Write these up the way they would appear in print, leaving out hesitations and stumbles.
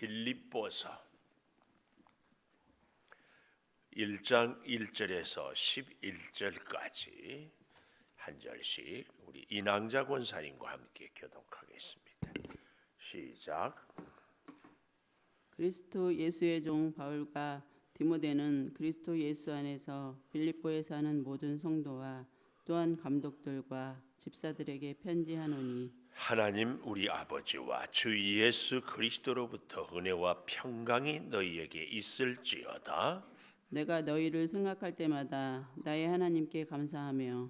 빌립보서 1장 1절에서 11절까지 한 절씩 우리 이낭자 권사님과 함께 교독하겠습니다. 시작. 그리스도 예수의 종 바울과 디모데는 그리스도 예수 안에서 빌립보에 사는 모든 성도와 또한 감독들과 집사들에게 편지하노니, 하나님 우리 아버지와 주 예수 그리스도로부터 은혜와 평강이 너희에게 있을지어다. 내가 너희를 생각할 때마다 나의 하나님께 감사하며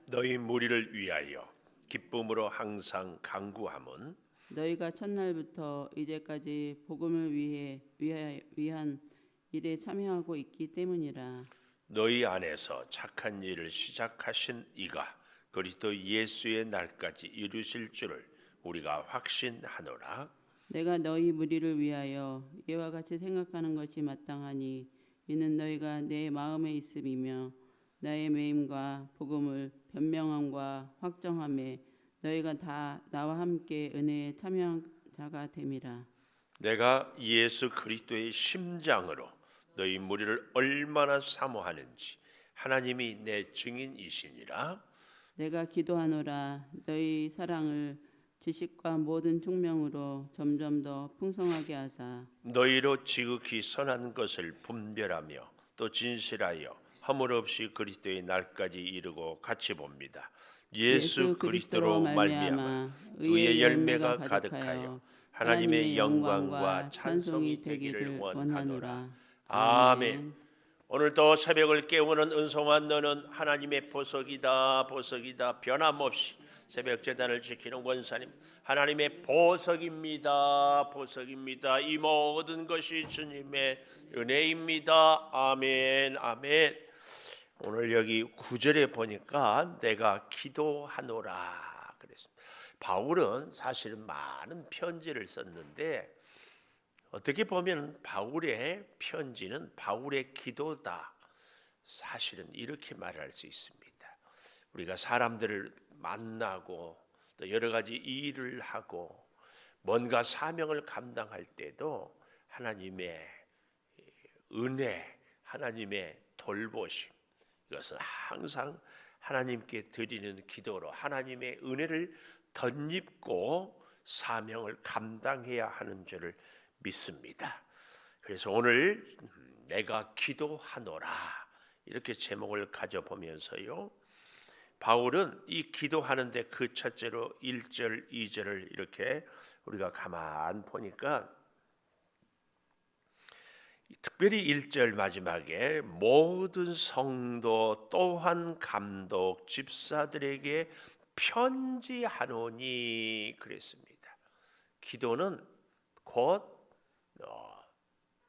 너희 무리를 위하여 기쁨으로 항상 간구함은 너희가 첫날부터 이제까지 복음을 위한 일에 참여하고 있기 때문이라. 너희 안에서 착한 일을 시작하신 이가 그리스도 예수의 날까지 이루실 줄을 우리가 확신하노라. 내가 너희 무리를 위하여 이와 같이 생각하는 것이 마땅하니, 이는 너희가 내 마음에 있음이며 나의 매임과 복음을 변명함과 확정함에 너희가 다 나와 함께 은혜에 참여한 자가 됨이라. 내가 예수 그리스도의 심장으로 너희 무리를 얼마나 사모하는지 하나님이 내 증인이시니라. 내가 기도하노라. 너희 사랑을 지식과 모든 총명으로 점점 더 풍성하게 하사 너희로 지극히 선한 것을 분별하며 또 진실하여 허물 없이 그리스도의 날까지 이르고 같이 봅니다. 예수 그리스도로 말미암아 의의 열매가 가득하여 하나님의 영광과 찬송이 되기를 원하노라. 아멘. 오늘도 새벽을 깨우는 은송한 너는 하나님의 보석이다. 보석이다. 변함없이 새벽 제단을 지키는 권사님, 하나님의 보석입니다. 보석입니다. 이 모든 것이 주님의 은혜입니다. 아멘. 아멘. 오늘 여기 9절에 보니까 내가 기도하노라 그랬습니다. 바울은 사실은 많은 편지를 썼는데 어떻게 보면 바울의 편지는 바울의 기도다. 사실은 이렇게 말할 수 있습니다. 우리가 사람들을 만나고 또 여러 가지 일을 하고 뭔가 사명을 감당할 때도 하나님의 은혜, 하나님의 돌보심, 이것은 항상 하나님께 드리는 기도로 하나님의 은혜를 덧입고 사명을 감당해야 하는 줄을 믿습니다. 그래서 오늘 내가 기도하노라 이렇게 제목을 가져보면서요, 바울은 이 기도하는데 그 첫째로 1절, 2절을 이렇게 우리가 가만 보니까 특별히 1절 마지막에 모든 성도 또한 감독 집사들에게 편지하노니 그랬습니다. 기도는 곧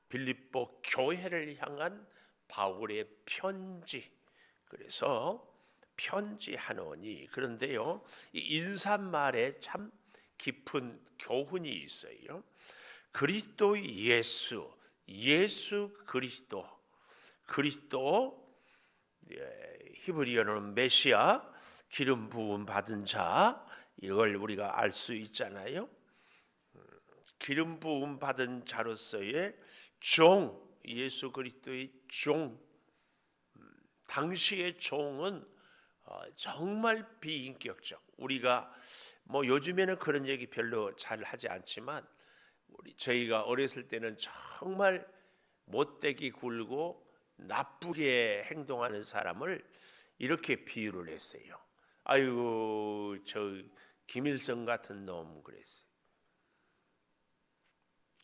빌립보 교회를 향한 바울의 편지. 그래서 편지하노니, 그런데요 이 인사말에 참 깊은 교훈이 있어요. 그리스도 예수, 예수 그리스도, 그리스도 히브리어로는 메시아, 기름 부음 받은 자, 이걸 우리가 알 수 있잖아요. 기름 부음 받은 자로서의 종, 예수 그리스도의 종. 당시의 종은 정말 비인격적. 우리가 뭐 요즘에는 그런 얘기 별로 잘 하지 않지만 저희가 어렸을 때는 정말 못되게 굴고 나쁘게 행동하는 사람을 이렇게 비유를 했어요. 아이고 저 김일성 같은 놈 그랬어요.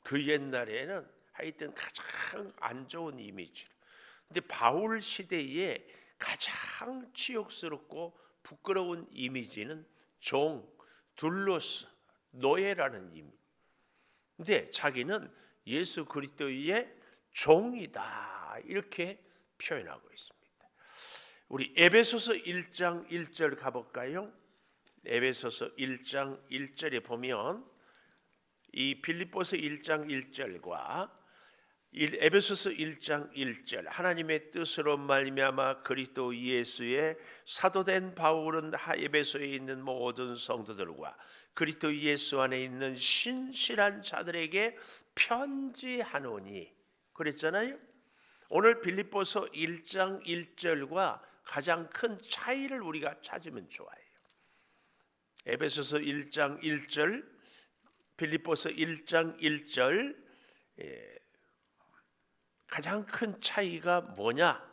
그 옛날에는 하여튼 가장 안 좋은 이미지로. 근데 바울 시대에 가장 치욕스럽고 부끄러운 이미지는 종, 둘로스, 노예라는 이미지. 근데 자기는 예수 그리스도의 종이다 이렇게 표현하고 있습니다. 우리 에베소서 1장 1절 가볼까요? 에베소서 1장 1절에 보면 이 빌립보서 1장 1절과 에베소서 1장 1절 하나님의 뜻으로 말미암아 그리스도 예수의 사도된 바울은 에베소에 있는 모든 성도들과 그리스도 예수 안에 있는 신실한 자들에게 편지하노니 그랬잖아요. 오늘 빌립보서 1장 1절과 가장 큰 차이를 우리가 찾으면 좋아요. 에베소서 1장 1절, 빌립보서 1장 1절 가장 큰 차이가 뭐냐?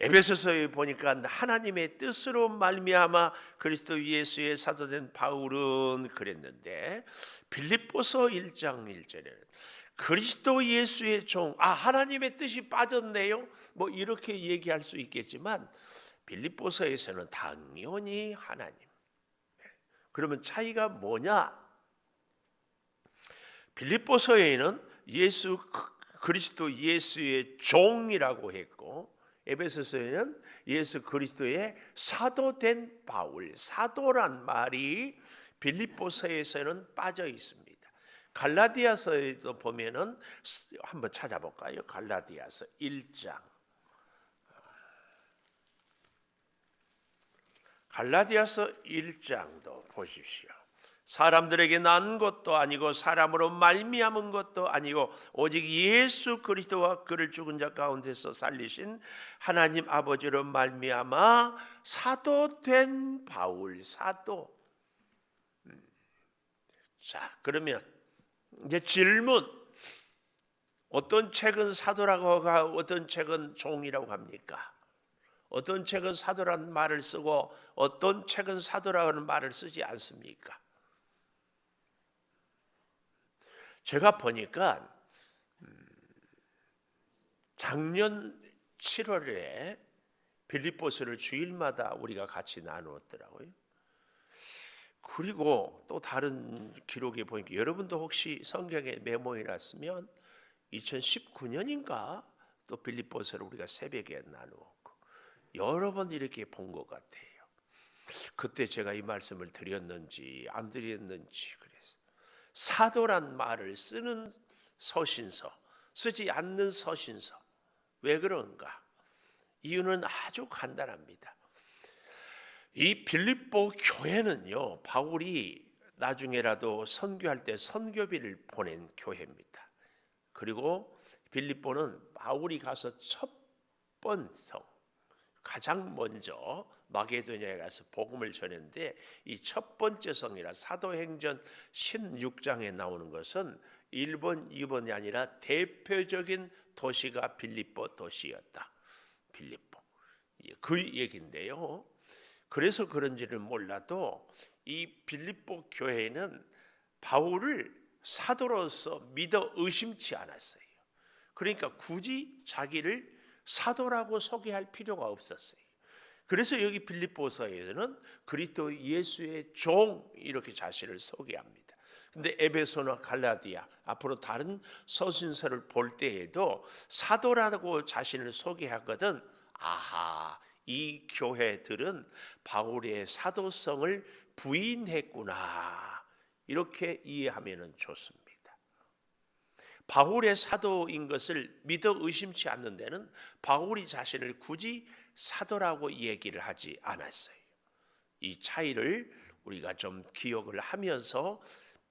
에베소서에 보니까 하나님의 뜻으로 말미암아 그리스도 예수의 사도된 바울은 그랬는데 빌립보서 1장 1절에는 그리스도 예수의 종, 하나님의 뜻이 빠졌네요. 뭐 이렇게 얘기할 수 있겠지만 빌립보서에서는 당연히 하나님. 그러면 차이가 뭐냐? 빌립보서에는 그리스도 예수의 종이라고 했고 에베소서에는 예수 그리스도의 사도된 바울, 사도란 말이 빌립보서에서는 빠져 있습니다. 갈라디아서에도 보면은 한번 찾아볼까요? 갈라디아서 1장. 갈라디아서 1장도 보십시오. 사람들에게 난 것도 아니고 사람으로 말미암은 것도 아니고 오직 예수 그리스도와 그를 죽은 자 가운데서 살리신 하나님 아버지로 말미암아 사도된 바울, 사도. 자, 그러면 이제 질문. 어떤 책은 사도라고 하고 어떤 책은 종이라고 합니까? 어떤 책은 사도라는 말을 쓰고 어떤 책은 사도라는 말을 쓰지 않습니까? 제가 보니까 작년 7월에 빌립보서를 주일마다 우리가 같이 나누었더라고요. 그리고 또 다른 기록에 보니까 여러분도 혹시 성경에 메모해 놨으면 2019년인가 또 빌립보서를 우리가 새벽에 나누었고 여러 번 이렇게 본 것 같아요. 그때 제가 이 말씀을 드렸는지 안 드렸는지 그래서 사도란 말을 쓰는 서신서, 쓰지 않는 서신서. 왜 그런가? 이유는 아주 간단합니다. 이 빌립보 교회는요, 바울이 나중에라도 선교할 때 선교비를 보낸 교회입니다. 그리고 빌립보는 바울이 가서 첫 번 성, 가장 먼저 마게도냐에 가서 복음을 전했는데 이 첫 번째 성이라 사도행전 16장에 나오는 것은 1번, 2번이 아니라 대표적인 도시가 빌립보 도시였다. 빌립보. 그 얘기인데요. 그래서 그런지는 몰라도 이 빌립보 교회는 바울을 사도로서 믿어 의심치 않았어요. 그러니까 굳이 자기를 사도라고 소개할 필요가 없었어요. 그래서 여기 빌립보서에서는 그리스도 예수의 종 이렇게 자신을 소개합니다. 근데 에베소나 갈라디아 앞으로 다른 서신서를 볼 때에도 사도라고 자신을 소개하거든. 아하, 이 교회들은 바울의 사도성을 부인했구나. 이렇게 이해하면 좋습니다. 바울의 사도인 것을 믿어 의심치 않는 데는 바울이 자신을 굳이 사도라고 얘기를 하지 않았어요. 이 차이를 우리가 좀 기억을 하면서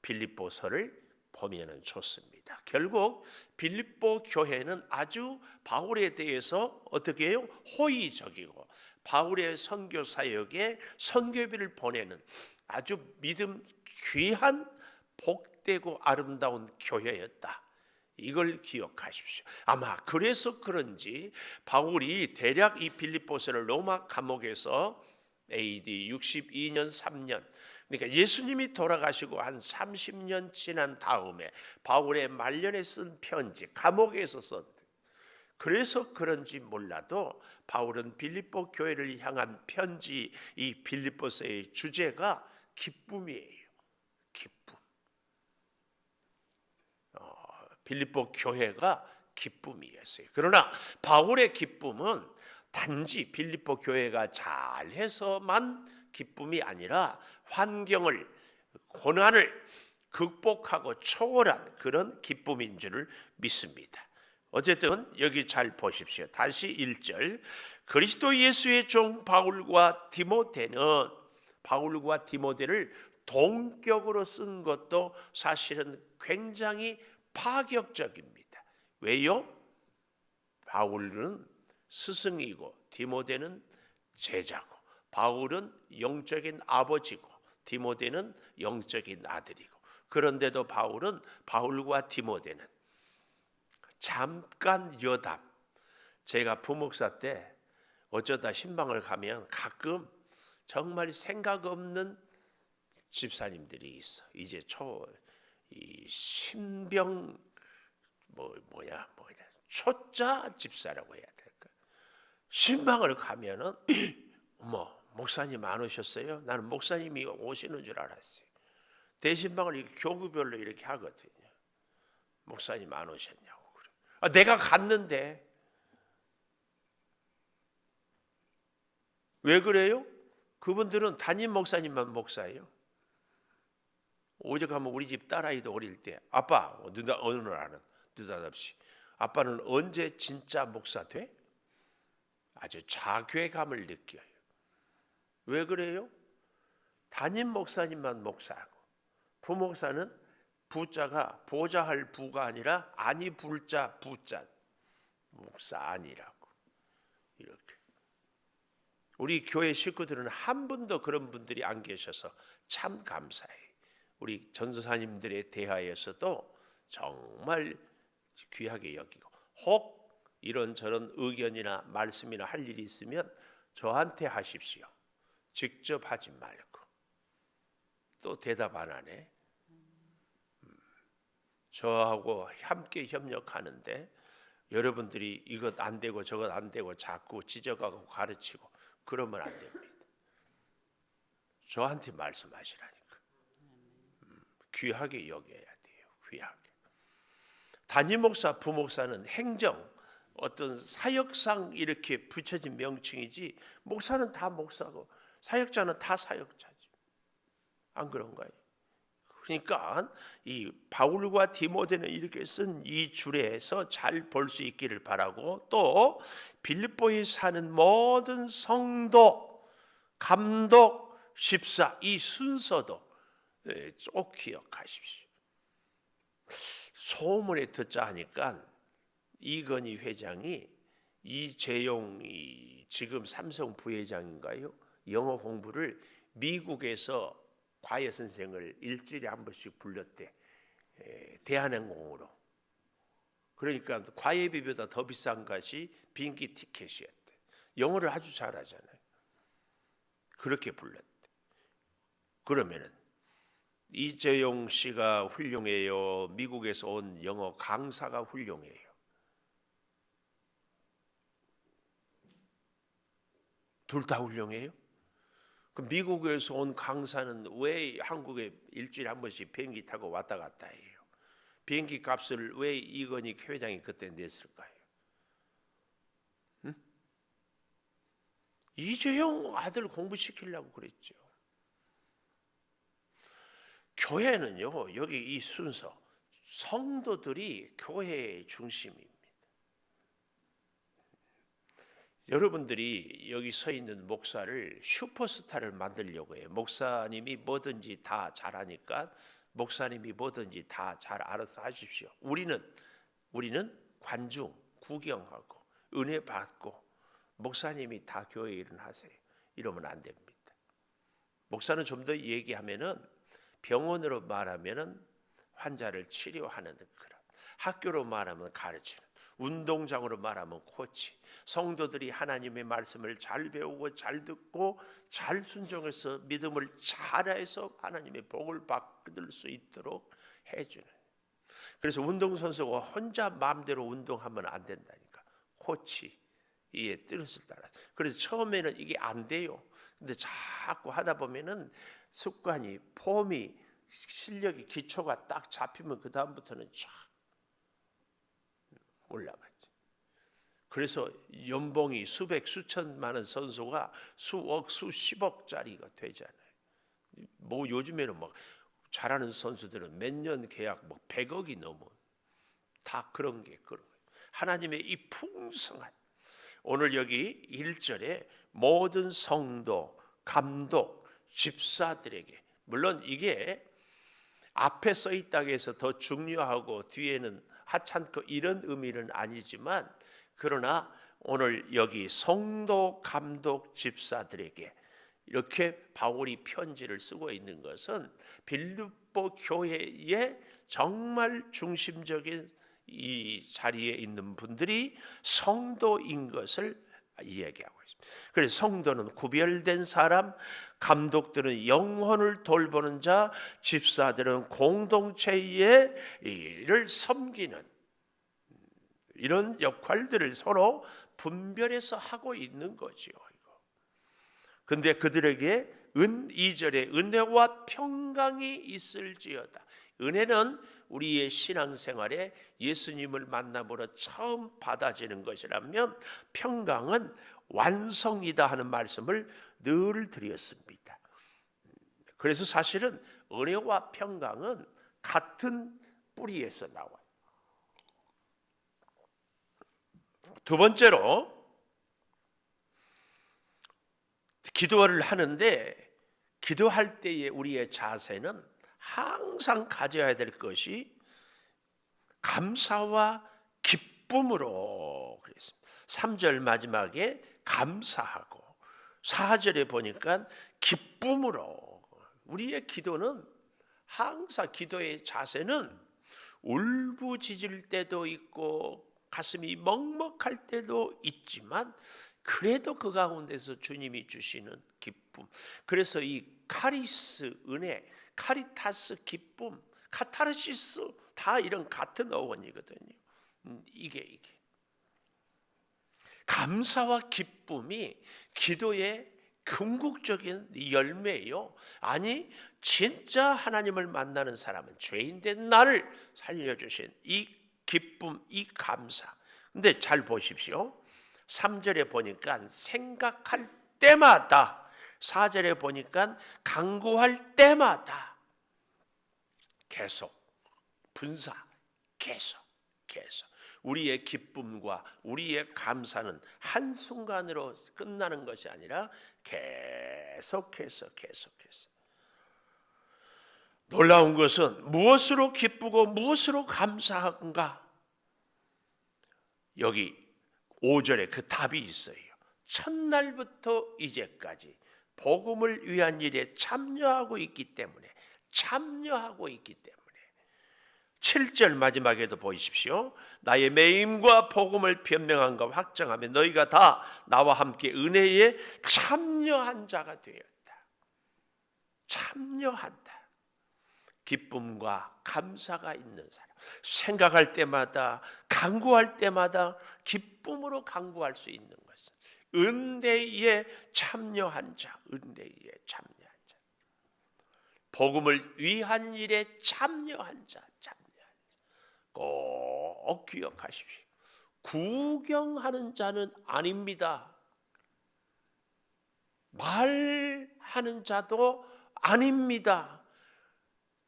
빌립보서를 보면 좋습니다. 결국 빌립보 교회는 아주 바울에 대해서 어떻게 해요? 호의적이고 바울의 선교 사역에 선교비를 보내는 아주 믿음 귀한 복되고 아름다운 교회였다. 이걸 기억하십시오. 아마 그래서 그런지 바울이 대략 이 빌립보서를 로마 감옥에서 AD 62년 3년 그러니까 예수님이 돌아가시고 한 30년 지난 다음에 바울의 말년에 쓴 편지, 감옥에서 쓴. 그래서 그런지 몰라도 바울은 빌립보 교회를 향한 편지 이 빌립보서의 주제가 기쁨이에요. 기쁨. 빌립보 교회가 기쁨이었어요. 그러나 바울의 기쁨은 단지 빌립보 교회가 잘해서만 기쁨이 아니라 환경을, 고난을 극복하고 초월한 그런 기쁨인 줄을 믿습니다. 어쨌든 여기 잘 보십시오. 다시 1절. 그리스도 예수의 종 바울과 디모데를 동격으로 쓴 것도 사실은 굉장히 파격적입니다. 왜요? 바울은 스승이고 디모데는 제자고, 바울은 영적인 아버지고 디모데는 영적인 아들이고, 그런데도 바울과 디모데는 잠깐 여담. 제가 부목사 때 어쩌다 신방을 가면 가끔 정말 생각 없는 집사님들이 있어. 이제 이 신병 초짜 집사라고 해야 될까? 신방을 가면은 어머, 목사님 안 오셨어요? 나는 목사님이 오시는 줄 알았어요. 대신방을 이렇게 교구별로 이렇게 하거든요. 목사님 안 오셨냐고 그래. 내가 갔는데. 왜 그래요? 그분들은 담임 목사님만 목사예요. 오죽하면 우리 집 딸아이도 어릴 때 아빠 어느 날은 느닷없이 아빠는 언제 진짜 목사 돼? 아주 자괴감을 느껴요. 왜 그래요? 담임 목사님만 목사하고 부목사는 부자가 보좌할 부가 아니라 아니 불자 부자 목사 아니라고. 이렇게 우리 교회 식구들은 한 분도 그런 분들이 안 계셔서 참 감사해요. 우리 전도사님들에 대하여서도 정말 귀하게 여기고, 혹 이런저런 의견이나 말씀이나 할 일이 있으면 저한테 하십시오. 직접 하지 말고. 또 대답 안 하네. 저하고 함께 협력하는데 여러분들이 이것 안 되고 저것 안 되고 자꾸 지적하고 가르치고 그러면 안 됩니다. 저한테 말씀하시라니까. 귀하게 여겨야 돼요. 귀하게. 담임 목사, 부목사는 행정, 어떤 사역상 이렇게 붙여진 명칭이지, 목사는 다 목사고 사역자는 다 사역자지. 안 그런가요? 그러니까 이 바울과 디모데는 이렇게 쓴 이 줄에서 잘 볼 수 있기를 바라고, 또 빌립보에 사는 모든 성도, 감독, 집사 이 순서도 꼭 기억하십시오. 소문에 듣자 하니까 이건희 회장이 이재용이 지금 삼성 부회장인가요? 영어 공부를 미국에서 과외 선생을 일주일에 한 번씩 불렀대. 대한항공으로. 그러니까 과외비보다 더 비싼 것이 비행기 티켓이었대. 영어를 아주 잘하잖아요. 그렇게 불렀대. 그러면은 이재용 씨가 훌륭해요? 미국에서 온 영어 강사가 훌륭해요? 둘 다 훌륭해요? 그럼 미국에서 온 강사는 왜 한국에 일주일에 한 번씩 비행기 타고 왔다 갔다 해요? 비행기 값을 왜 이건희 회장이 그때 냈을까요? 응? 이재용 아들 공부시키려고 그랬죠. 교회는요, 여기 이 순서, 성도들이 교회의 중심입니다. 여러분들이 여기 서 있는 목사를 슈퍼스타를 만들려고 해요. 목사님이 뭐든지 다 잘하니까 목사님이 뭐든지 다 잘 알아서 하십시오. 우리는 관중, 구경하고 은혜 받고 목사님이 다 교회 일은 하세요. 이러면 안 됩니다. 목사는 좀 더 얘기하면은 병원으로 말하면은 환자를 치료하는 그런, 학교로 말하면 가르치는, 운동장으로 말하면 코치, 성도들이 하나님의 말씀을 잘 배우고 잘 듣고 잘 순종해서 믿음을 잘해서 하나님의 복을 받을 수 있도록 해주는. 그래서 운동선수가 혼자 마음대로 운동하면 안 된다니까. 코치 이의 뜻을 따라. 그래서 처음에는 이게 안 돼요. 근데 자꾸 하다 보면은 습관이, 폼이, 실력이, 기초가 딱 잡히면 그 다음부터는 쫙 올라갔지. 그래서 연봉이 수백, 수천만 원 선수가 수억, 수십억짜리가 되잖아요. 뭐 요즘에는 막 잘하는 선수들은 몇 년 계약 100억이 넘어. 다 그런 게 그런 거예요. 하나님의 이 풍성한, 오늘 여기 1절에 모든 성도, 감독, 집사들에게, 물론 이게 앞에 써 있다고 해서 더 중요하고 뒤에는 하찮고 이런 의미는 아니지만, 그러나 오늘 여기 성도, 감독, 집사들에게 이렇게 바울이 편지를 쓰고 있는 것은 빌립보 교회의 정말 중심적인 이 자리에 있는 분들이 성도인 것을 이야기하고 있습니다. 그래서 성도는 구별된 사람, 감독들은 영혼을 돌보는 자, 집사들은 공동체의 일을 섬기는 이런 역할들을 서로 분별해서 하고 있는 거지요. 근데 그들에게 2절에 은혜와 평강이 있을지어다. 은혜는 우리의 신앙생활에 예수님을 만남으로 처음 받아지는 것이라면, 평강은 완성이다 하는 말씀을 늘 드렸습니다. 그래서 사실은 은혜와 평강은 같은 뿌리에서 나와요. 두 번째로, 기도를 하는데 기도할 때의 우리의 자세는 항상 가져야 될 것이 감사와 기쁨으로 그랬습니다. 3절 마지막에 감사하고 4절에 보니까 기쁨으로. 우리의 기도는 항상, 기도의 자세는 울부짖을 때도 있고 가슴이 먹먹할 때도 있지만, 그래도 그 가운데서 주님이 주시는 기쁨, 그래서 이 카리스 은혜, 카리타스 기쁨, 카타르시스 다 이런 같은 어원이거든요. 이게 감사와 기쁨이 기도의 궁극적인 열매예요. 아니, 진짜 하나님을 만나는 사람은 죄인된 나를 살려주신 이 기쁨, 이 감사. 근데 잘 보십시오. 3절에 보니까 생각할 때마다, 4절에 보니까 간구할 때마다, 계속 분사, 계속 우리의 기쁨과 우리의 감사는 한순간으로 끝나는 것이 아니라 계속해서. 놀라운 것은 무엇으로 기쁘고 무엇으로 감사한가? 여기 5절에 그 답이 있어요. 첫날부터 이제까지 복음을 위한 일에 참여하고 있기 때문에 7절 마지막에도 보십시오. 나의 매임과 복음을 변명한가 확정하며 너희가 다 나와 함께 은혜에 참여한 자가 되었다. 참여한다. 기쁨과 감사가 있는 사람, 생각할 때마다, 간구할 때마다 기쁨으로 간구할 수 있는 것은 은혜에 참여한 자, 복음을 위한 일에 참여한 자. 꼭 기억하십시오. 구경하는 자는 아닙니다. 말하는 자도 아닙니다.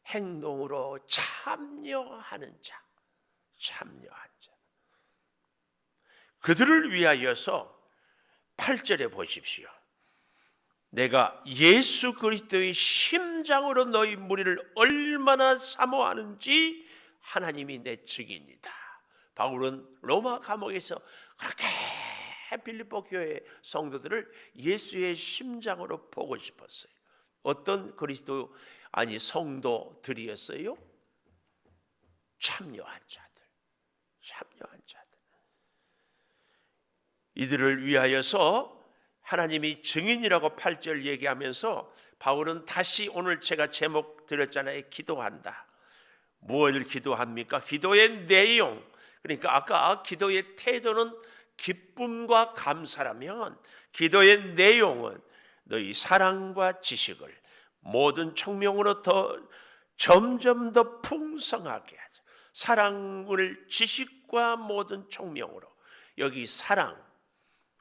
행동으로 참여하는 자. 그들을 위하여서 8절에 보십시오. 내가 예수 그리스도의 심장으로 너희 무리를 얼마나 사모하는지 하나님이 내 증인이다. 바울은 로마 감옥에서 그렇게 빌립보 교회 성도들을 예수의 심장으로 보고 싶었어요. 어떤 그리스도 성도들이었어요? 참여한 자들. 이들을 위하여서 하나님이 증인이라고 8절 얘기하면서 바울은 다시, 오늘 제가 제목 드렸잖아요. 기도한다. 무엇을 기도합니까? 기도의 내용. 그러니까 아까 기도의 태도는 기쁨과 감사라면, 기도의 내용은 너희 사랑과 지식을 모든 청명으로 점점 더 풍성하게 하자. 사랑을 지식과 모든 청명으로. 여기 사랑,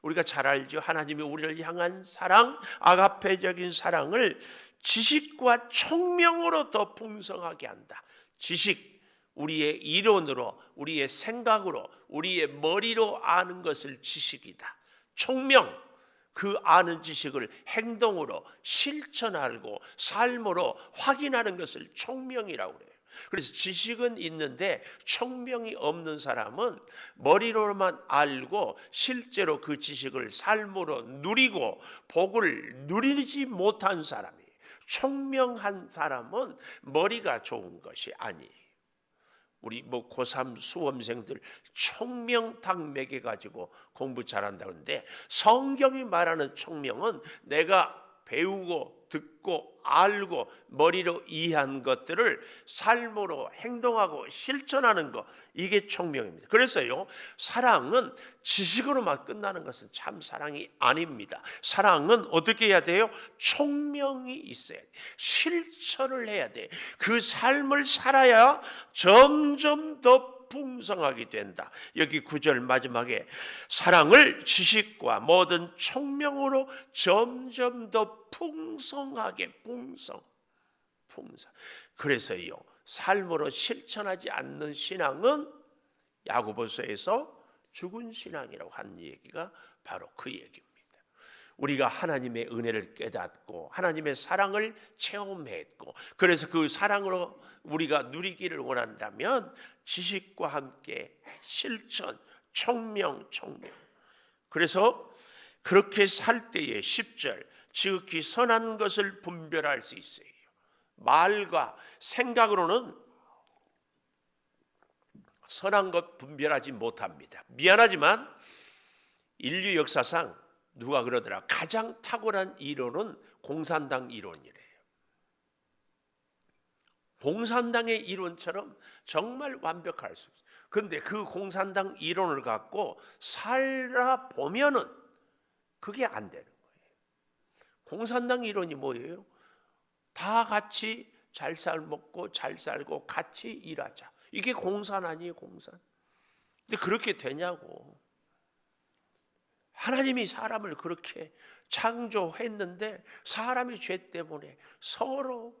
우리가 잘 알죠. 하나님이 우리를 향한 사랑, 아가페적인 사랑을 지식과 총명으로 더 풍성하게 한다. 지식, 우리의 이론으로, 우리의 생각으로, 우리의 머리로 아는 것을 지식이다. 총명, 그 아는 지식을 행동으로 실천하고 삶으로 확인하는 것을 총명이라고 그래요. 그래서 지식은 있는데 총명이 없는 사람은 머리로만 알고 실제로 그 지식을 삶으로 누리고 복을 누리지 못한 사람이에요. 총명한 사람은 머리가 좋은 것이 아니에요. 우리 고3 수험생들 총명탕 먹여가지고 공부 잘한다는데, 성경이 말하는 총명은 내가 배우고 듣고 알고 머리로 이해한 것들을 삶으로 행동하고 실천하는 것, 이게 총명입니다. 그래서요, 사랑은 지식으로만 끝나는 것은 참 사랑이 아닙니다. 사랑은 어떻게 해야 돼요? 총명이 있어야 돼요. 실천을 해야 돼요. 그 삶을 살아야 점점 더 풍성하게 된다. 여기 9절 마지막에 사랑을 지식과 모든 총명으로 점점 더 풍성하게 풍성. 그래서요, 삶으로 실천하지 않는 신앙은 야고보서에서 죽은 신앙이라고 한 얘기가 바로 그 얘기입니다. 우리가 하나님의 은혜를 깨닫고 하나님의 사랑을 체험했고, 그래서 그 사랑으로 우리가 누리기를 원한다면 지식과 함께 실천, 총명. 그래서 그렇게 살 때에 10절 지극히 선한 것을 분별할 수 있어요. 말과 생각으로는 선한 것 분별하지 못합니다. 미안하지만 인류 역사상 누가 그러더라, 가장 탁월한 이론은 공산당 이론이래요. 공산당의 이론처럼 정말 완벽할 수 있어요. 그런데 그 공산당 이론을 갖고 살아보면은 그게 안 되는 거예요. 공산당 이론이 뭐예요? 다 같이 잘 먹고 잘 살고 같이 일하자. 이게 공산 아니에요, 공산. 근데 그렇게 되냐고. 하나님이 사람을 그렇게 창조했는데 사람이 죄 때문에 서로,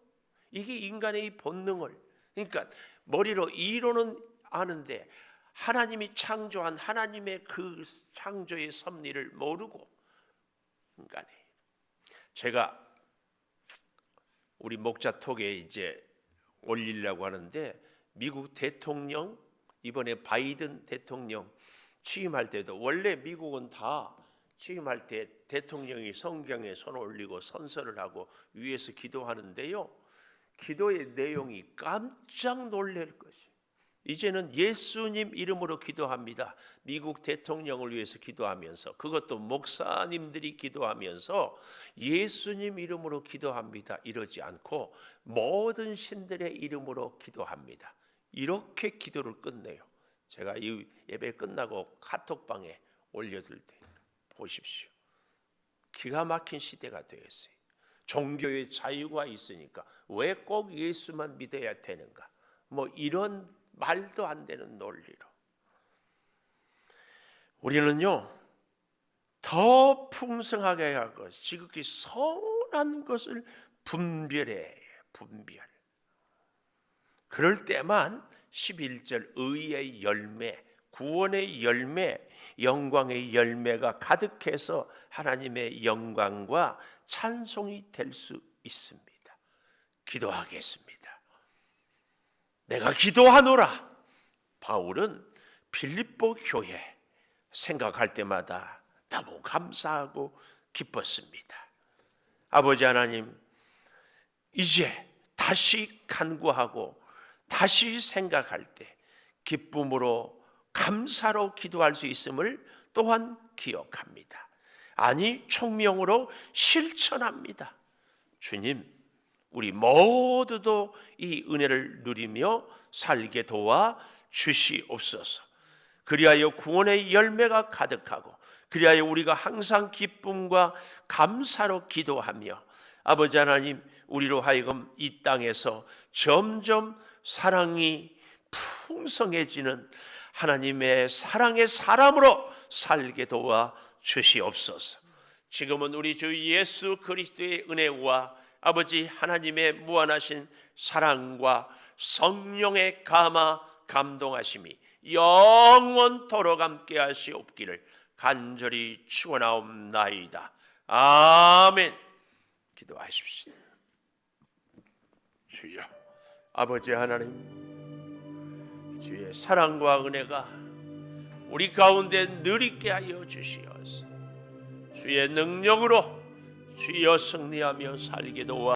이게 인간의 이 본능을, 그러니까 머리로 이론은 아는데 하나님이 창조한 하나님의 그 창조의 섭리를 모르고 인간이. 제가 우리 목자톡에 이제 올리려고 하는데, 미국 대통령, 이번에 바이든 대통령 취임할 때도, 원래 미국은 다 취임할 때 대통령이 성경에 손 올리고 선서를 하고 위에서 기도하는데요, 기도의 내용이 깜짝 놀랄 것이, 이제는 예수님 이름으로 기도합니다. 미국 대통령을 위해서 기도하면서, 그것도 목사님들이 기도하면서 예수님 이름으로 기도합니다 이러지 않고 모든 신들의 이름으로 기도합니다. 이렇게 기도를 끝내요. 제가 이 예배 끝나고 카톡방에 올려둘 때 보십시오. 기가 막힌 시대가 되었어요. 종교의 자유가 있으니까 왜 꼭 예수만 믿어야 되는가? 이런 말도 안 되는 논리로. 우리는요, 더 풍성하게 할 것, 지극히 선한 것을 분별. 그럴 때만 11절 의의 열매, 구원의 열매, 영광의 열매가 가득해서 하나님의 영광과 찬송이 될 수 있습니다. 기도하겠습니다. 내가 기도하노라. 바울은 빌립보 교회 생각할 때마다 너무 감사하고 기뻤습니다. 아버지 하나님, 이제 다시 간구하고 다시 생각할 때 기쁨으로 감사로 기도할 수 있음을 또한 기억합니다. 아니, 총명으로 실천합니다. 주님, 우리 모두도 이 은혜를 누리며 살게 도와 주시옵소서. 그리하여 구원의 열매가 가득하고, 그리하여 우리가 항상 기쁨과 감사로 기도하며, 아버지 하나님, 우리로 하여금 이 땅에서 점점 사랑이 풍성해지는 하나님의 사랑의 사람으로 살게 도와 주시옵소서. 지금은 우리 주 예수 그리스도의 은혜와 아버지 하나님의 무한하신 사랑과 성령의 감화 감동하심이 영원토록 함께 하시옵기를 간절히 축원하옵나이다. 아멘. 기도하십시다. 주여, 아버지 하나님, 주의 사랑과 은혜가 우리 가운데 늘 있게 하여 주시옵소서. 주의 능력으로 주여 승리하며 살게 도와